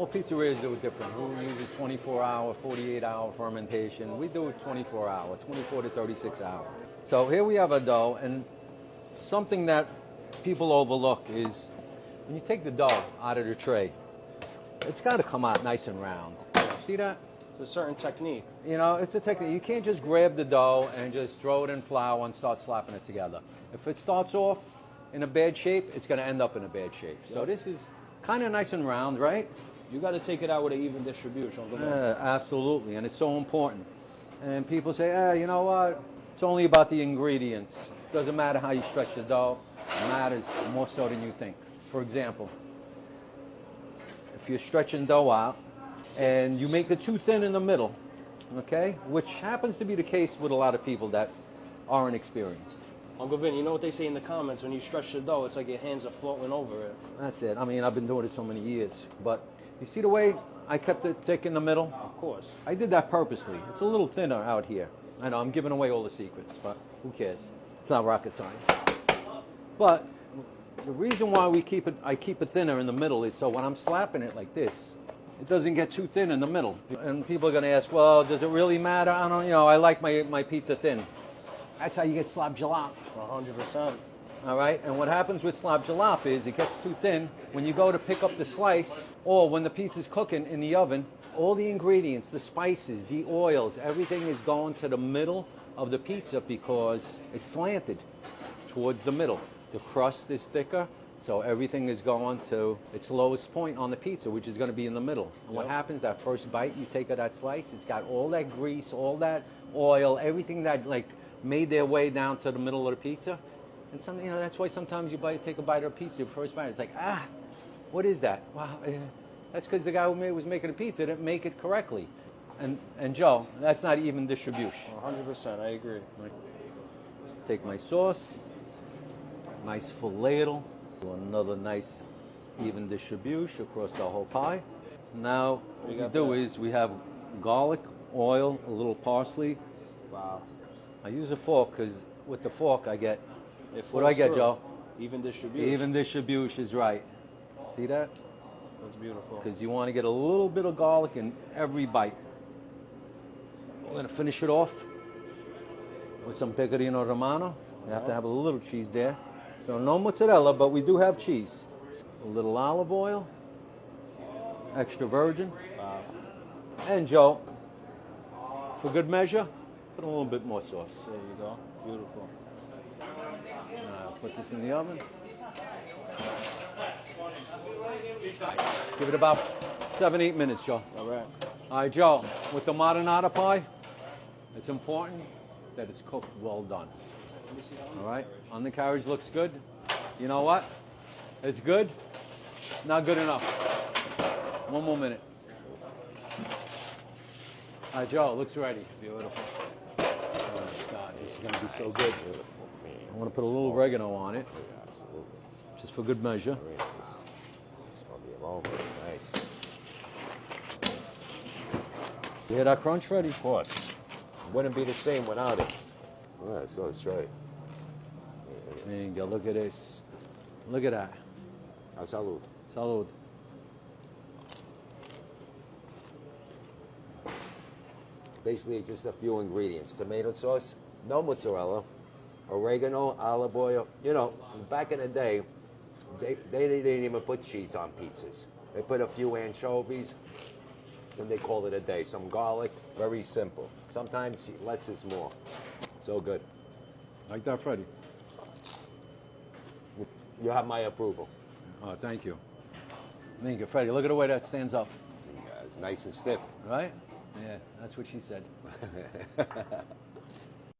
All pizzerias do it different. Who uses 24-hour, 48-hour fermentation? We do it 24-hour, 24 to 36 hour. So here we have a dough, and something that people overlook is when you take the dough out of the tray, it's got to come out nice and round. See that? It's a certain technique. You know, it's a technique. You can't just grab the dough and just throw it in flour and start slapping it together. If it starts off in a bad shape, it's going to end up in a bad shape. So this is kind of nice and round, right? You got to take it out with an even distribution. Absolutely, and it's so important. And people say, you know what? It's only about the ingredients. Doesn't matter how you stretch the dough. It matters more so than you think. For example, if you're stretching dough out and you make it too thin in the middle, okay, which happens to be the case with a lot of people that aren't experienced. Uncle Vin, you know what they say in the comments? When you stretch the dough, it's like your hands are floating over it. That's it. I mean, I've been doing it so many years. But you see the way I kept it thick in the middle? Of course. I did that purposely. It's a little thinner out here. I know, I'm giving away all the secrets, but who cares? It's not rocket science. But the reason why I keep it thinner in the middle is so when I'm slapping it like this, it doesn't get too thin in the middle. And people are going to ask, well, does it really matter? I don't, I like my pizza thin. That's how you get slab jalap. 100%. All right, and what happens with slab jalap is it gets too thin. When you go to pick up the slice, or when the pizza's cooking in the oven, all the ingredients, the spices, the oils, everything is going to the middle of the pizza because it's slanted towards the middle. The crust is thicker, so everything is going to its lowest point on the pizza, which is going to be in the middle. And what happens, that first bite you take of that slice, it's got all that grease, all that oil, everything that made their way down to the middle of the pizza. And that's why sometimes you take a bite of a pizza, the first bite, it's like, what is that? Wow, that's because the guy who was making the pizza didn't make it correctly. And Joe, that's not even distribution. 100%, I agree. Take my sauce, nice full ladle, do another nice even distribution across the whole pie. Now, what we do is we have garlic, oil, a little parsley. Wow. I use a fork because with the fork I get, what do I get, Joe? Even distribution. Even distribution is right. See that? That's beautiful. Because you want to get a little bit of garlic in every bite. We're going to finish it off with some pecorino romano. You have to have a little cheese there. So no mozzarella, but we do have cheese. A little olive oil, extra virgin. Wow. And Joe, for good measure, put a little bit more sauce. There you go. Beautiful. Put this in the oven. Give it about 7-8 minutes, Joe. All right. All right, Joe, with the marinara pie, it's important that it's cooked well done. All right? Undercarriage looks good. You know what? It's good. Not good enough. One more minute. All right, Joe, it looks ready. Beautiful. Oh, God, this is going to be so good. I want to put a little oregano on it, just for good measure. Nice. You hear that crunch, Freddie? Of course. Wouldn't be the same without it. All right, let's go straight. There you go. Look at this. Look at that. Salud. Salud. Basically, just a few ingredients. Tomato sauce, no mozzarella, oregano, olive oil. Back in the day, they didn't even put cheese on pizzas. They put a few anchovies, and they called it a day. Some garlic, very simple. Sometimes less is more. So good. Like that, Freddie? You have my approval. Oh, thank you. Thank you, Freddie. Look at the way that stands up. Yeah, it's nice and stiff. Right? Yeah, that's what she said.